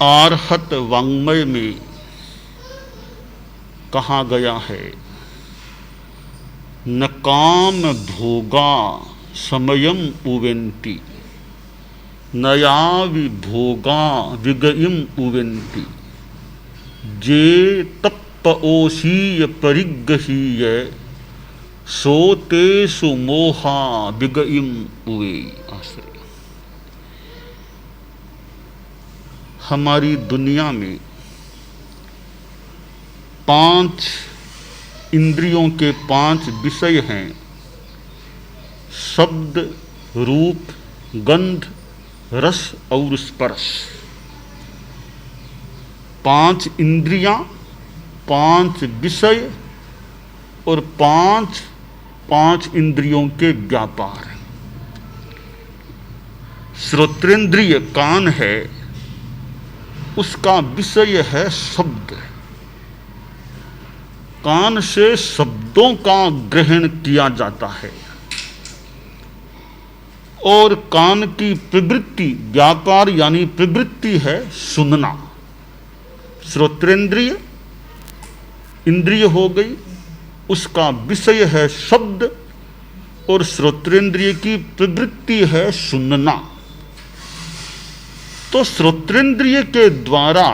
आर्हत वाङ्मय में कहा गया है, न काम भोगा समयम उवेन्ति, नया विभोगा विगयम उवेन्ति, जे तप्पओशीय परिग्रहीय सोते सुमोहा विगयम उवे। आश्रय। हमारी दुनिया में 5 इंद्रियों के 5 विषय हैं, शब्द, रूप, गंध, रस और स्पर्श। 5 इंद्रियां, 5 विषय और 5 इंद्रियों के व्यापार। श्रोत्रेंद्रिय कान है, उसका विषय है शब्द। कान से शब्दों का ग्रहण किया जाता है और कान की प्रवृत्ति, व्यापार यानी प्रवृत्ति है सुनना। श्रोत्रेंद्रिय इंद्रिय हो गई, उसका विषय है शब्द और श्रोत्रेंद्रिय की प्रवृत्ति है सुनना। तो श्रोत्रेंद्रिय के द्वारा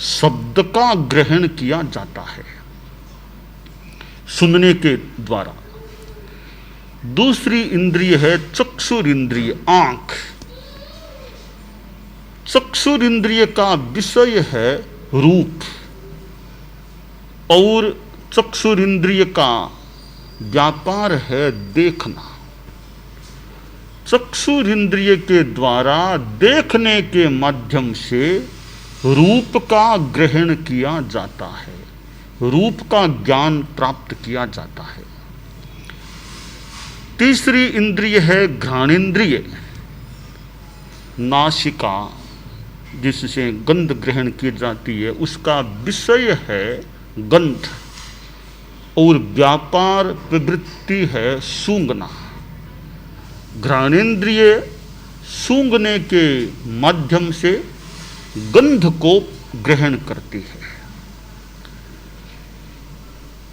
शब्द का ग्रहण किया जाता है, सुनने के द्वारा। दूसरी इंद्रिय है चक्षुर इंद्रिय, आंख। चक्षुर इंद्रिय का विषय है रूप और चक्षुर इंद्रिय का व्यापार है देखना। चक्षुर इंद्रिय के द्वारा देखने के माध्यम से रूप का ग्रहण किया जाता है, रूप का ज्ञान प्राप्त किया जाता है। तीसरी इंद्रिय है घ्राणेन्द्रिय, नासिका, जिससे गंध ग्रहण की जाती है, उसका विषय है गंध और व्यापार प्रवृत्ति है सूंघना। घ्राणेन्द्रिय सूंघने के माध्यम से गंध को ग्रहण करती है।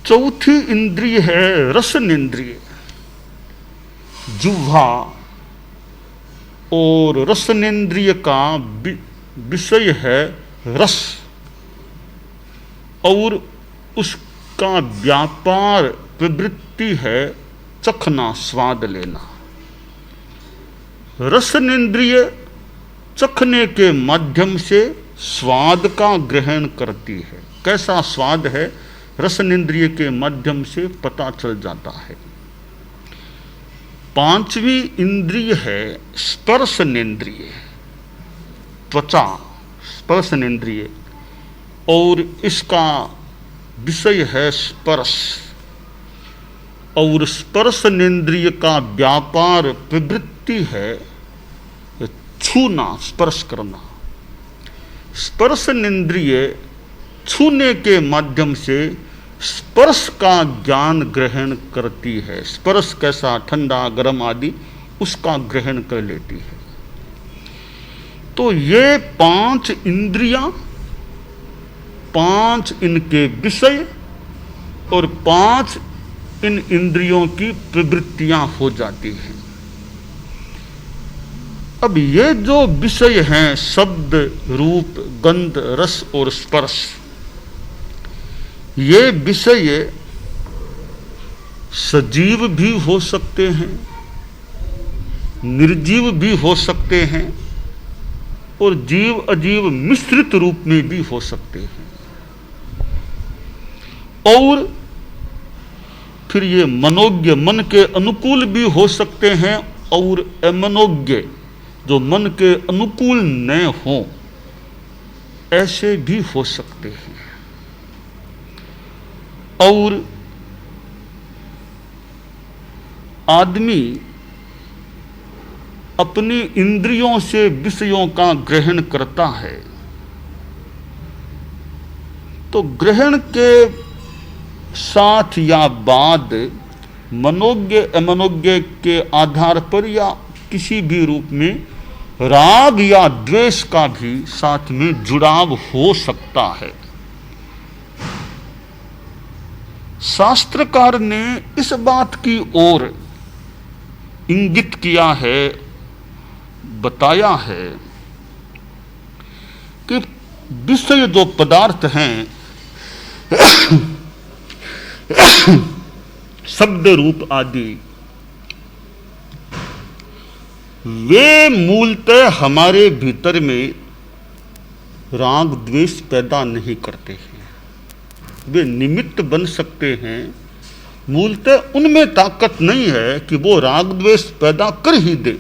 चौथी इंद्रिय है रसनेन्द्रिय, जिह्वा और रसनेन्द्रिय का विषय है रस और उसका व्यापार प्रवृत्ति है चखना, स्वाद लेना। रसनेन्द्रिय चखने के माध्यम से स्वाद का ग्रहण करती है। कैसा स्वाद है, रसनेन्द्रिय के माध्यम से पता चल जाता है। पांचवी इंद्रिय है स्पर्शनेन्द्रिय, त्वचा, स्पर्शनेन्द्रिय, और इसका विषय है स्पर्श और स्पर्शनेन्द्रिय का व्यापार प्रवृत्ति है छूना, स्पर्श करना। स्पर्शनेन्द्रिय छूने के माध्यम से स्पर्श का ज्ञान ग्रहण करती है। स्पर्श कैसा, ठंडा, गर्म आदि, उसका ग्रहण कर लेती है। तो ये 5 इंद्रियां, 5 इनके विषय और 5 इन इंद्रियों की प्रवृत्तियां हो जाती हैं। अब ये जो विषय हैं शब्द, रूप, गंध, रस और स्पर्श, ये विषय सजीव भी हो सकते हैं, निर्जीव भी हो सकते हैं और जीव अजीव मिश्रित रूप में भी हो सकते हैं। और फिर ये मनोज्ञ, मन के अनुकूल भी हो सकते हैं और अमनोज्ञ, जो मन के अनुकूल न हो, ऐसे भी हो सकते हैं। और आदमी अपनी इंद्रियों से विषयों का ग्रहण करता है, तो ग्रहण के साथ या बाद मनोज्ञ अमनोज्ञ के आधार पर या किसी भी रूप में राग या द्वेष का भी साथ में जुड़ाव हो सकता है। शास्त्रकार ने इस बात की ओर इंगित किया है, बताया है कि विषय जो पदार्थ हैं शब्द रूप आदि, वे मूलतः हमारे भीतर में राग द्वेष पैदा नहीं करते हैं। वे निमित्त बन सकते हैं, मूलतः उनमें ताकत नहीं है कि वो राग द्वेष पैदा कर ही दे।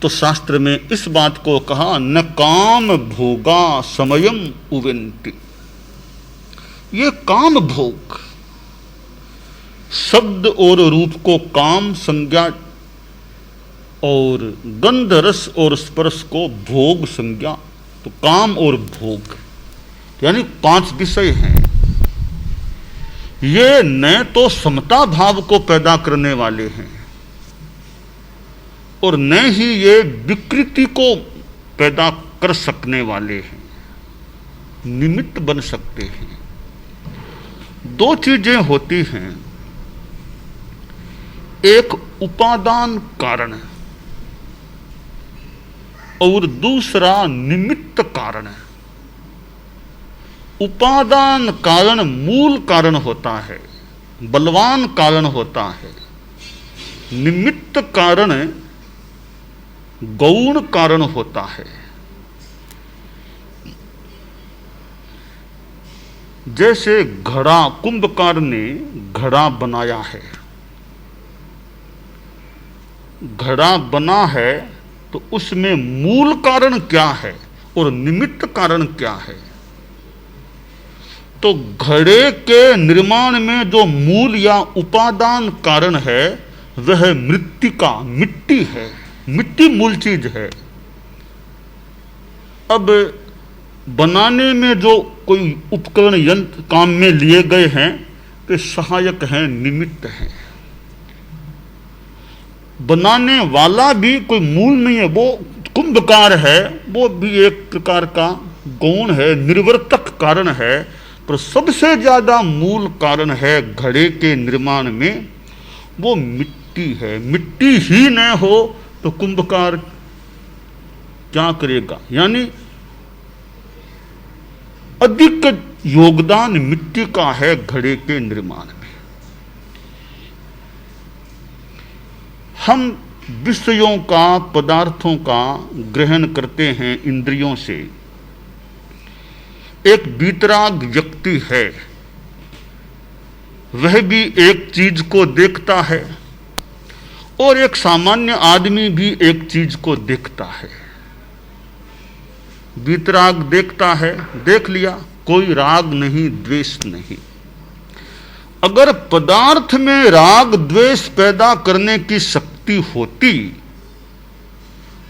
तो शास्त्र में इस बात को कहा, न काम भोगा समयम उवेन्ति। ये काम भोग शब्द और रूप को काम संज्ञा और गंध रस और स्पर्श को भोग संज्ञा, तो काम और भोग यानी 5 विषय हैं। ये न तो समता भाव को पैदा करने वाले हैं और न ही ये विकृति को पैदा कर सकने वाले हैं, निमित्त बन सकते हैं। 2 चीजें होती हैं, एक उपादान कारण और दूसरा निमित्त कारण। उपादान कारण मूल कारण होता है, बलवान कारण होता है। निमित्त कारण गौण कारण होता है। जैसे घड़ा, कुंभकार ने घड़ा बनाया है, घड़ा बना है तो उसमें मूल कारण क्या है और निमित्त कारण क्या है। तो घड़े के निर्माण में जो मूल या उपादान कारण है वह मृत्तिका, मिट्टी है। मिट्टी मूल चीज है। अब बनाने में जो कोई उपकरण यंत्र काम में लिए गए हैं तो सहायक हैं, निमित्त हैं। बनाने वाला भी कोई मूल नहीं है, वो कुंभकार है, वो भी एक प्रकार का गौण है, निर्वर्तक कारण है। पर सबसे ज्यादा मूल कारण है घड़े के निर्माण में वो मिट्टी है। मिट्टी ही न हो तो कुंभकार क्या करेगा, यानी अधिक योगदान मिट्टी का है घड़े के निर्माण में। हम विषयों का, पदार्थों का ग्रहण करते हैं इंद्रियों से। एक वीतराग व्यक्ति है, वह भी एक चीज को देखता है और एक सामान्य आदमी भी एक चीज को देखता है। वीतराग देखता है, देख लिया, कोई राग नहीं, द्वेष नहीं। अगर पदार्थ में राग द्वेष पैदा करने की शक्ति होती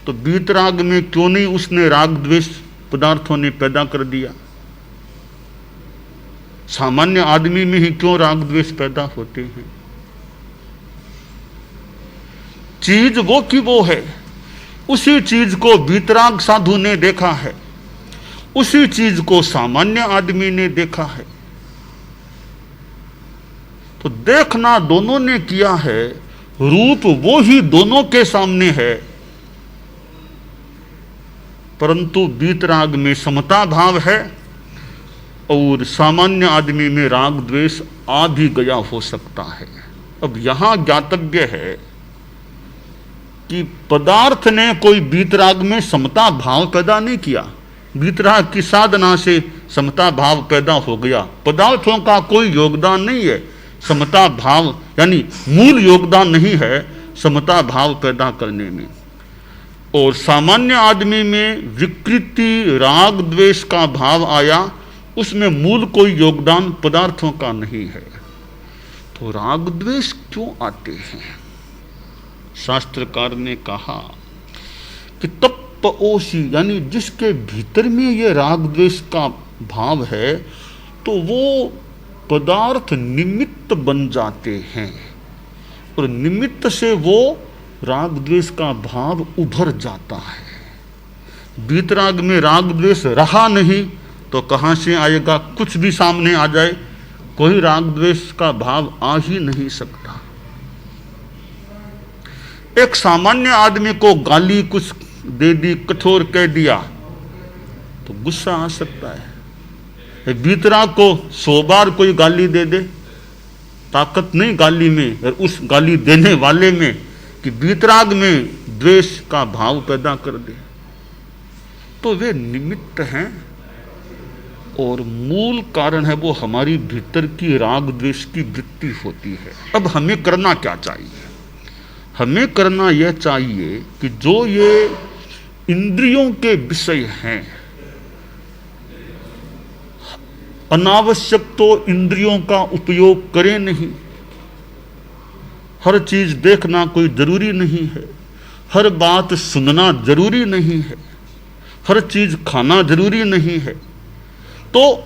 तो वीतराग में क्यों नहीं उसने राग द्वेष पदार्थों ने पैदा कर दिया। सामान्य आदमी में ही क्यों राग द्वेष पैदा होते हैं। चीज वो की वो है, उसी चीज को वीतराग साधु ने देखा है, उसी चीज को सामान्य आदमी ने देखा है। तो देखना दोनों ने किया है, रूप वो ही दोनों के सामने है, परंतु वीतराग में समता भाव है और सामान्य आदमी में राग द्वेष आ भी गया हो सकता है। अब यहां ज्ञातव्य है कि पदार्थ ने कोई वीतराग में समता भाव पैदा नहीं किया। वीतराग की साधना से समता भाव पैदा हो गया। पदार्थों का कोई योगदान नहीं है समता भाव, यानी मूल योगदान नहीं है समता भाव पैदा करने में। और सामान्य आदमी में विकृति, राग द्वेष का भाव आया, उसमें मूल कोई योगदान पदार्थों का नहीं है। तो राग द्वेष क्यों आते हैं। शास्त्रकार ने कहा कि तप्पओषि, यानी जिसके भीतर में ये राग द्वेष का भाव है तो वो पदार्थ निमित्त बन जाते हैं और निमित्त से वो राग द्वेष का भाव उभर जाता है। वीतराग में राग द्वेष रहा नहीं तो कहाँ से आएगा? कुछ भी सामने आ जाए, कोई राग द्वेष का भाव आ ही नहीं सकता। एक सामान्य आदमी को गाली कुछ दे दी, कठोर कह दिया तो गुस्सा आ सकता है। वीतराग को 100 बार कोई गाली दे दे, ताकत नहीं गाली में और उस गाली देने वाले में कि वीतराग में द्वेष का भाव पैदा कर दे। तो वे निमित्त हैं और मूल कारण है वो हमारी भीतर की राग द्वेष की वृत्ति होती है। अब हमें करना क्या चाहिए? हमें करना यह चाहिए कि जो ये इंद्रियों के विषय हैं, अनावश्यक तो इंद्रियों का उपयोग करें नहीं। हर चीज देखना कोई जरूरी नहीं है, हर बात सुनना जरूरी नहीं है, हर चीज खाना जरूरी नहीं है, तो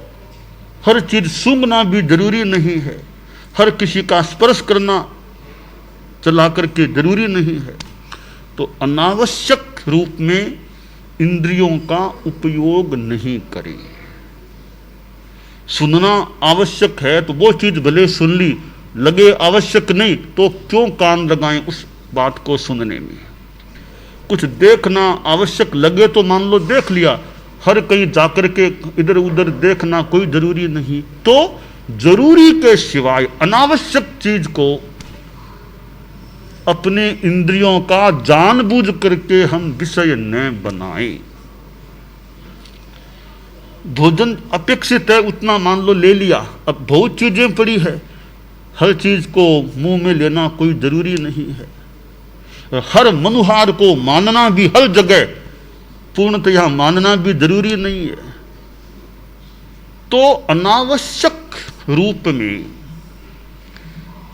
हर चीज सूंघना भी जरूरी नहीं है, हर किसी का स्पर्श करना चला करके जरूरी नहीं है। तो अनावश्यक रूप में इंद्रियों का उपयोग नहीं करें। सुनना आवश्यक है तो वो चीज भले सुन ली, लगे आवश्यक नहीं तो क्यों कान लगाएं उस बात को सुनने में। कुछ देखना आवश्यक लगे तो मान लो देख लिया, हर कहीं जाकर के इधर उधर देखना कोई जरूरी नहीं। तो जरूरी के सिवाय अनावश्यक चीज को अपने इंद्रियों का जानबूझ करके हम विषय न बनाएं। भोजन अपेक्षित है उतना मान लो ले लिया, अब बहुत चीजें पड़ी है, हर चीज को मुंह में लेना कोई जरूरी नहीं है। हर मनुहार को मानना भी हर जगह पूर्णतया मानना भी जरूरी नहीं है। तो अनावश्यक रूप में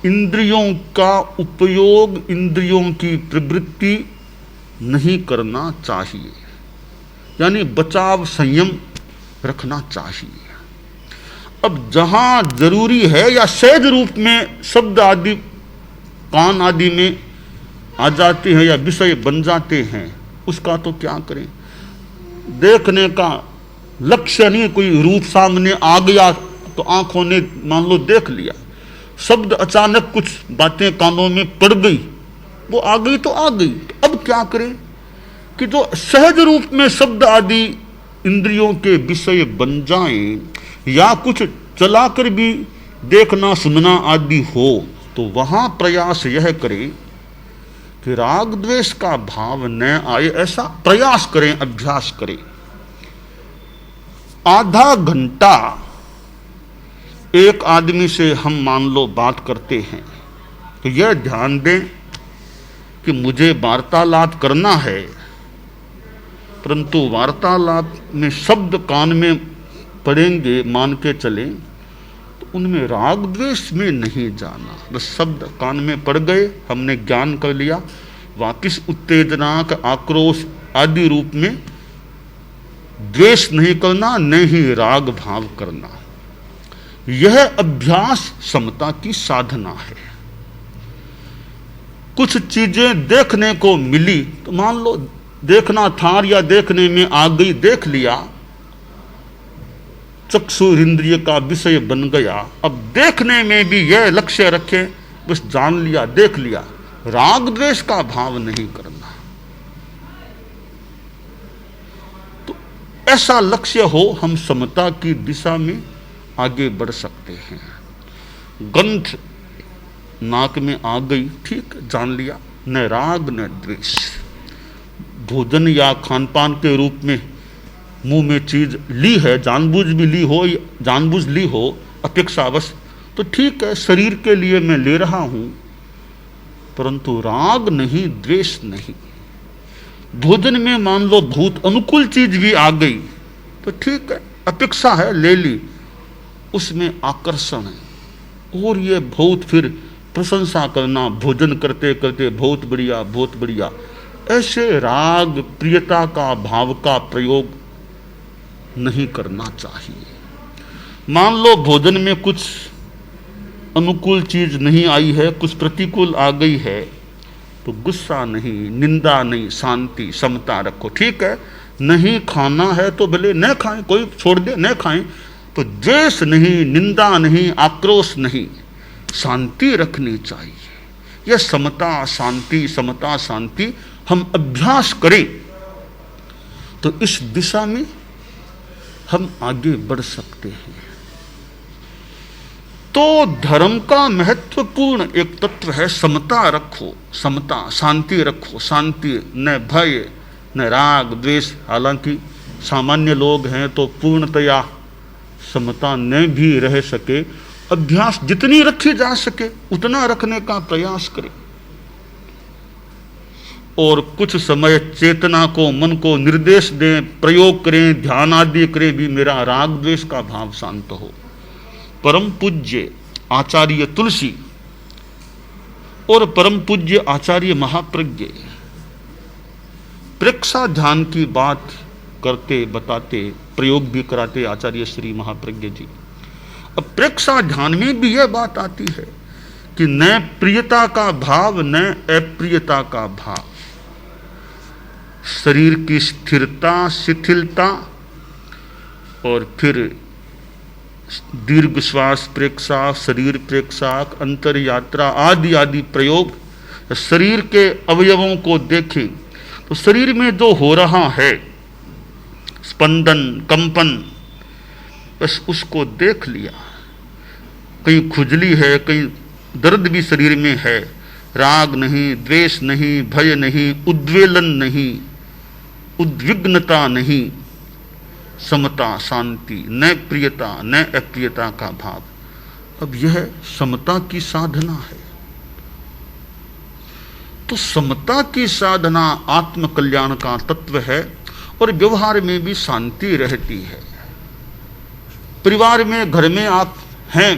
इंद्रियों का उपयोग, इंद्रियों की प्रवृत्ति नहीं करना चाहिए, यानी बचाव संयम रखना चाहिए। अब जहां जरूरी है या सहज रूप में शब्द आदि कान आदि में आ जाते हैं या विषय बन जाते हैं, उसका तो क्या करें? देखने का लक्ष्य नहीं, कोई रूप सामने आ गया तो आंखों ने मान लो देख लिया, शब्द अचानक कुछ बातें कानों में पड़ गई, वो आ गई तो आ गई। अब क्या करें कि जो सहज रूप में शब्द आदि इंद्रियों के विषय बन जाएं, या कुछ चलाकर भी देखना सुनना आदि हो, तो वहां प्रयास यह करें कि राग द्वेष का भाव न आए, ऐसा प्रयास करें, अभ्यास करें। आधा घंटा एक आदमी से हम मान लो बात करते हैं तो यह ध्यान दें कि मुझे वार्तालाप करना है, परंतु वार्तालाप में शब्द कान में पड़ेंगे मान के चलें तो उनमें राग द्वेष में नहीं जाना। बस शब्द कान में पड़ गए, हमने ज्ञान कर लिया, वाकिस उत्तेजना का आक्रोश आदि रूप में द्वेष नहीं करना, न ही राग भाव करना। यह अभ्यास समता की साधना है। कुछ चीजें देखने को मिली तो मान लो देखना था या देखने में आ गई, देख लिया, चक्षु इंद्रिय का विषय बन गया। अब देखने में भी यह लक्ष्य रखें, बस जान लिया, देख लिया, राग द्वेष का भाव नहीं करना। तो ऐसा लक्ष्य हो, हम समता की दिशा में आगे बढ़ सकते हैं। गंध नाक में आ गई, ठीक, जान लिया, न राग न द्वेष। भोजन या खान पान के रूप में मुंह में चीज ली है, जानबूझ भी ली हो, जानबूझ ली हो अपेक्षावश, तो ठीक है, शरीर के लिए मैं ले रहा हूं, परंतु राग नहीं, द्वेष नहीं। भोजन में मान लो बहुत अनुकूल चीज भी आ गई तो ठीक है, अपेक्षा है, ले ली, उसमें आकर्षण है और ये बहुत फिर प्रशंसा करना, भोजन करते करते बहुत बढ़िया बहुत बढ़िया, ऐसे राग प्रियता का भाव का प्रयोग नहीं करना चाहिए। मान लो भोजन में कुछ अनुकूल चीज नहीं आई है, कुछ प्रतिकूल आ गई है, तो गुस्सा नहीं, निंदा नहीं, शांति समता रखो। ठीक है, नहीं खाना है तो भले न खाएं, कोई छोड़ दे न खाएं, तो द्वेष नहीं, निंदा नहीं, आक्रोश नहीं, शांति रखनी चाहिए। यह समता शांति, समता शांति हम अभ्यास करें तो इस दिशा में हम आगे बढ़ सकते हैं। तो धर्म का महत्वपूर्ण एक तत्व है समता रखो, समता, शांति रखो। शांति, न भय न राग द्वेष। हालांकि सामान्य लोग हैं तो पूर्णतया समता न भी रह सके, अभ्यास जितनी रखी जा सके उतना रखने का प्रयास करें, और कुछ समय चेतना को, मन को निर्देश दें, प्रयोग करें, ध्यान आदि करें भी मेरा राग द्वेष का भाव शांत हो। परम पूज्य आचार्य तुलसी और परम पूज्य आचार्य महाप्रज्ञ प्रेक्षा ध्यान की बात करते बताते, प्रयोग भी कराते आचार्य श्री महाप्रज्ञ जी। अब प्रेक्षा ध्यान में भी यह बात आती है कि न प्रियता का भाव न अप्रियता का भाव, शरीर की स्थिरता शिथिलता, और फिर दीर्घ श्वास प्रेक्षा, शरीर प्रेक्षा, अंतर यात्रा आदि आदि प्रयोग। शरीर के अवयवों को देखें तो शरीर में जो हो रहा है स्पंदन, कंपन, बस उसको देख लिया। कहीं खुजली है, कहीं दर्द भी शरीर में है, राग नहीं, द्वेष नहीं, भय नहीं, उद्वेलन नहीं, उद्विग्नता नहीं, समता शांति, न प्रियता न अप्रियता का भाव। अब यह समता की साधना है। तो समता की साधना आत्म कल्याण का तत्व है, और व्यवहार में भी शांति रहती है। परिवार में, घर में आप हैं,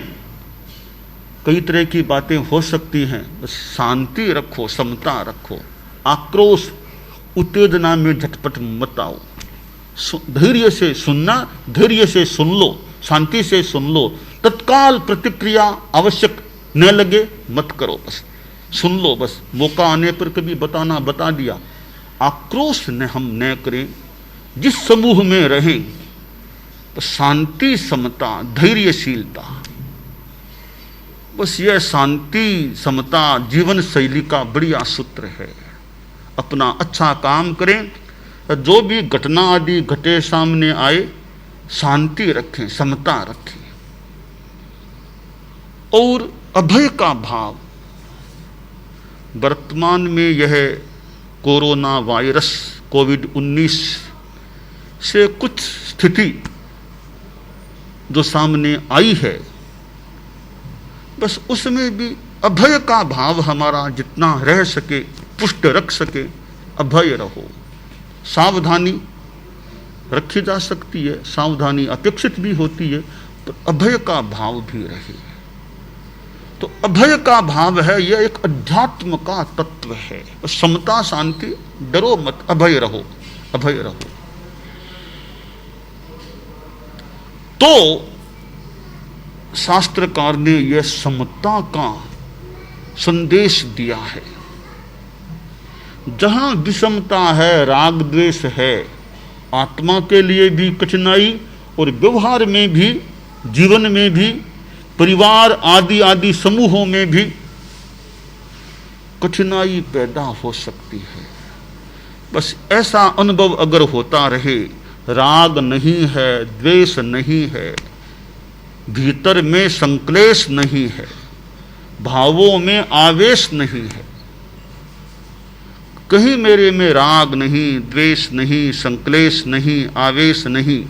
कई तरह की बातें हो सकती हैं, बस शांति रखो, समता रखो। आक्रोश उत्तेजना में झटपट मत आओ, धैर्य से सुनना, धैर्य से सुन लो, शांति से सुन लो। तत्काल प्रतिक्रिया आवश्यक न लगे मत करो, बस सुन लो, बस मौका आने पर कभी बताना बता दिया। आक्रोश न हम न करें, जिस समूह में रहें तो शांति समता धैर्यशीलता, बस यह शांति समता जीवन शैली का बढ़िया सूत्र है। अपना अच्छा काम करें, जो भी घटना आदि घटे सामने आए शांति रखें, समता रखें। और अभय का भाव, वर्तमान में यह कोरोना वायरस कोविड-19 से कुछ स्थिति जो सामने आई है, बस उसमें भी अभय का भाव हमारा जितना रह सके, पुष्ट रख सके, अभय रहो। सावधानी रखी जा सकती है, सावधानी अपेक्षित भी होती है, तो अभय का भाव भी रहे। तो अभय का भाव है, यह एक अध्यात्म का तत्व है। समता शांति, डरो मत, अभय रहो, अभय रहो। तो शास्त्रकार ने यह समता का संदेश दिया है। जहां विषमता है, राग द्वेष है, आत्मा के लिए भी कठिनाई, और व्यवहार में भी, जीवन में भी, परिवार आदि आदि समूहों में भी कठिनाई पैदा हो सकती है। बस ऐसा अनुभव अगर होता रहे, राग नहीं है, द्वेष नहीं है, भीतर में संक्लेश नहीं है, भावों में आवेश नहीं है, कहीं मेरे में राग नहीं, द्वेष नहीं, संक्लेश नहीं, आवेश नहीं,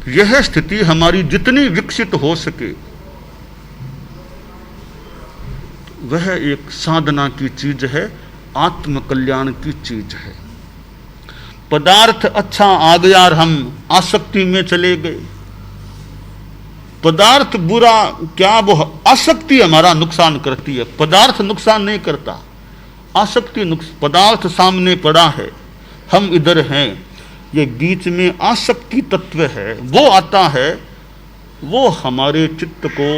यह स्थिति हमारी जितनी विकसित हो सके वह एक साधना की चीज है, आत्म कल्याण की चीज है। पदार्थ अच्छा आ गया और हम आसक्ति में चले गए, पदार्थ बुरा क्या, वो आसक्ति हमारा नुकसान करती है, पदार्थ नुकसान नहीं करता, आसक्ति नुकसान। पदार्थ सामने पड़ा है, हम इधर हैं, ये बीच में आसक्ति तत्व है, वो आता है, वो हमारे चित्त को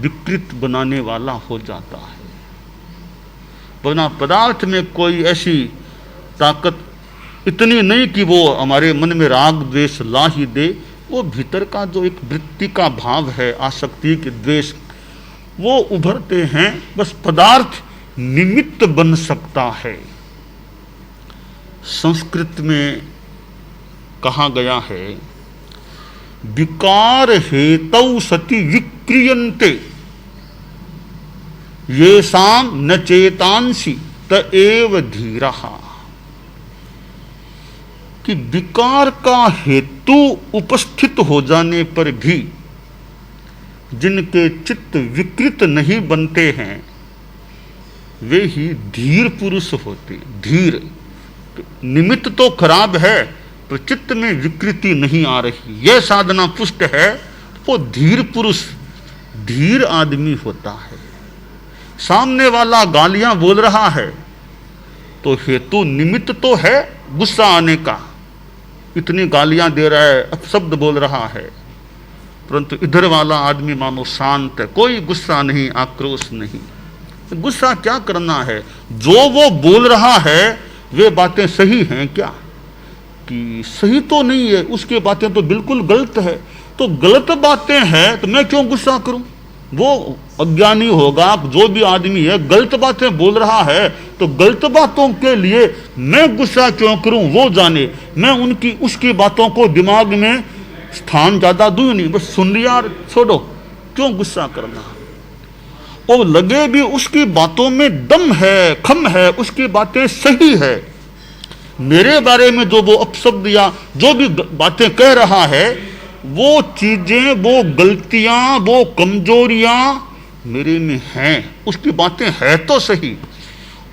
विकृत बनाने वाला हो जाता है। वरना पदार्थ में कोई ऐसी ताकत इतनी नहीं कि वो हमारे मन में राग द्वेष ला ही दे। वो भीतर का जो एक वृत्ति का भाव है, आसक्ति के द्वेष, वो उभरते हैं। बस पदार्थ निमित्त बन सकता है। संस्कृत में कहा गया है, विकार हेतौ सति विक्रियन्ते येषां न चेतांसि त एव धीरः। कि विकार का हेतु उपस्थित हो जाने पर भी जिनके चित्त विकृत नहीं बनते हैं, वे ही धीर पुरुष होते हैं। धीर निमित्त तो खराब है, तो चित्त में विकृति नहीं आ रही, यह साधना पुष्ट है, वो धीर पुरुष, धीर आदमी होता है। सामने वाला गालियां बोल रहा है तो हेतु निमित्त तो है गुस्सा आने का, इतनी गालियां दे रहा है, अपशब्द बोल रहा है, परंतु इधर वाला आदमी मानो शांत है, कोई गुस्सा नहीं, आक्रोश नहीं। गुस्सा क्या करना है? जो वो बोल रहा है वे बातें सही हैं क्या? कि सही तो नहीं है, उसकी बातें तो बिल्कुल गलत है। तो गलत बातें हैं तो मैं क्यों गुस्सा करूं? वो अज्ञानी होगा, जो भी आदमी है गलत बातें बोल रहा है, तो गलत बातों के लिए मैं गुस्सा क्यों करूं? वो जाने, मैं उनकी उसकी बातों को दिमाग में स्थान ज्यादा दूं नहीं, बस सुन लिया, छोड़ो, क्यों गुस्सा करना? और लगे भी उसकी बातों में दम है, खम है, उसकी बातें सही है। मेरे बारे में जो वो अपशब्द या जो भी बातें कह रहा है, वो चीजें, वो गलतियां, वो कमजोरियां मेरे में हैं, उसकी बातें है तो सही।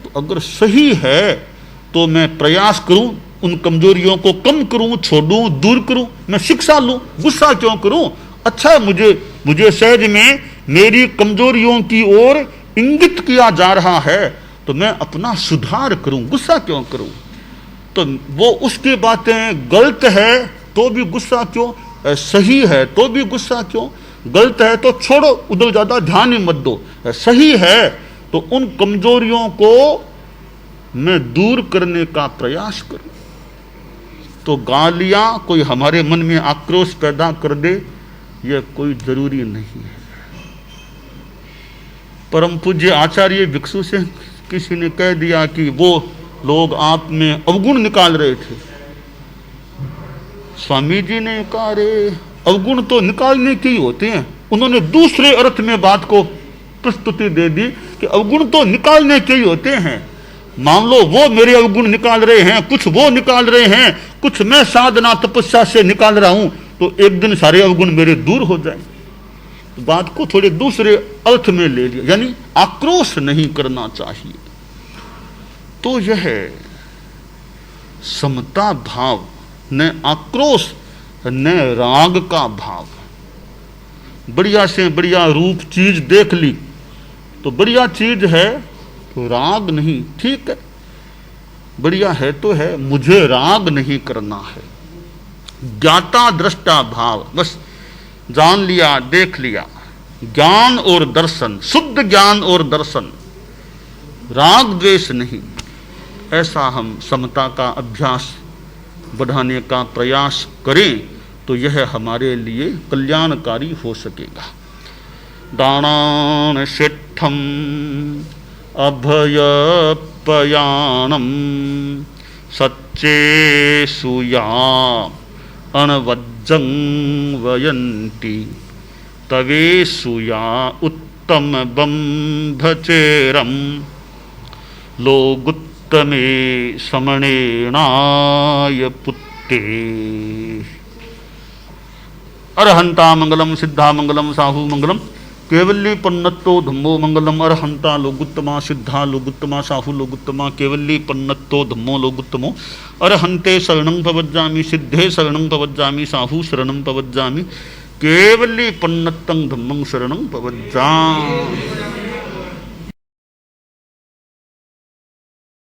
तो अगर सही है तो मैं प्रयास करूं उन कमजोरियों को कम करूं, छोड़ूं, दूर करूं, मैं शिक्षा लूं। गुस्सा क्यों करूं? अच्छा, मुझे सहज में मेरी कमजोरियों की ओर इंगित किया जा रहा है, तो मैं अपना सुधार करूं, गुस्सा क्यों करूं? तो वो उसकी बातें गलत है तो भी गुस्सा क्यों, सही है तो भी गुस्सा क्यों? गलत है तो छोड़ो, उधर ज्यादा ध्यान ही मत दो। सही है तो उन कमजोरियों को मैं दूर करने का प्रयास करूं। तो गालियां कोई हमारे मन में आक्रोश पैदा कर दे, यह कोई जरूरी नहीं है। परम पूज्य आचार्य भिक्षु से किसी ने कह दिया कि वो लोग आप में अवगुण निकाल रहे थे। स्वामी जी ने कहा, अरे अवगुण तो निकालने के ही होते हैं। उन्होंने दूसरे अर्थ में बात को प्रस्तुति दे दी कि अवगुण तो निकालने के ही होते हैं। मान लो वो मेरे अवगुण निकाल रहे हैं, कुछ वो निकाल रहे हैं, कुछ मैं साधना तपस्या से निकाल रहा हूं, तो एक दिन सारे अवगुण मेरे दूर हो जाए। तो बात को थोड़े दूसरे अर्थ में ले लिया, यानी आक्रोश नहीं करना चाहिए। तो यह समता भाव, न आक्रोश न राग का भाव। बढ़िया से बढ़िया रूप चीज देख ली तो बढ़िया चीज है, तो राग नहीं, ठीक है, बढ़िया है तो है, मुझे राग नहीं करना है। ज्ञाता दृष्टा भाव, बस जान लिया, देख लिया, ज्ञान और दर्शन, शुद्ध ज्ञान और दर्शन, राग द्वेष नहीं। ऐसा हम समता का अभ्यास बढ़ाने का प्रयास करें तो यह हमारे लिए कल्याणकारी हो सकेगा। दानान शिष्ठम अभयपयाणम सच्चे सुया अनवज्जं वयन्ति तवे सुया उत्तम बंभचेरम लोगुत्तमे समणेनाय पुत्ते। अरहंता मंगलम सिद्धा मंगलम साहू मंगलम केवल्ली पन्नत्तो धम्मो मंगलम। अरहंता लोगुत्तमा सिद्धा लोगुत्तमा साहू लोगुत्तमा केवल्ली पन्नत्तो धम्मो लोगुत्तमो। अरहंते शरणं पवज्जामि सिद्धे शरणं पवज्जामि साहू शरणं पवज्जामि केवल्ली पन्नत्तं धम्मं शरणं पवज्जामि।